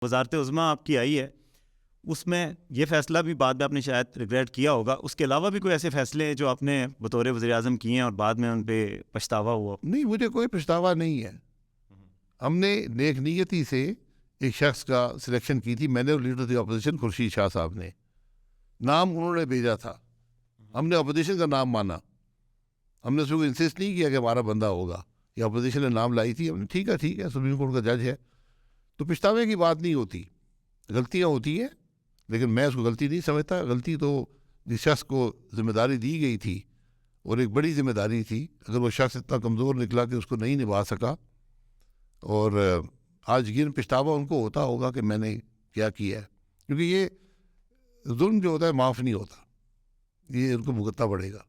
وزارت عظمیٰ آپ کی آئی ہے، اس میں یہ فیصلہ بھی بعد میں آپ نے شاید ریگریٹ کیا ہوگا، اس کے علاوہ بھی کوئی ایسے فیصلے ہیں جو آپ نے بطور وزیر اعظم کیے ہیں اور بعد میں ان پہ پچھتاوا ہوا؟ نہیں، مجھے کوئی پچھتاوا نہیں ہے. ہم نے نیک نیتی سے ایک شخص کا سلیکشن کی تھی، میں نے اور لیڈر دی اپوزیشن خورشید شاہ صاحب نے. نام انہوں نے بھیجا تھا، ہم نے اپوزیشن کا نام مانا. ہم نے اس کو انسسٹ نہیں کیا کہ ہمارا بندہ ہوگا. یہ اپوزیشن نے نام لائی تھی، ہم نے ٹھیک ہے سپریم کورٹ کا جج ہے. تو پچھتاوے کی بات نہیں ہوتی، غلطیاں ہوتی ہیں، لیکن میں اس کو غلطی نہیں سمجھتا. غلطی تو جس شخص کو ذمہ داری دی گئی تھی اور ایک بڑی ذمہ داری تھی، اگر وہ شخص اتنا کمزور نکلا کہ اس کو نہیں نبھا سکا، اور آج یقین پچھتاوا ان کو ہوتا ہوگا کہ میں نے کیا ہے. کیونکہ یہ ظلم جو ہوتا ہے معاف نہیں ہوتا، یہ ان کو بھگتنا پڑے گا.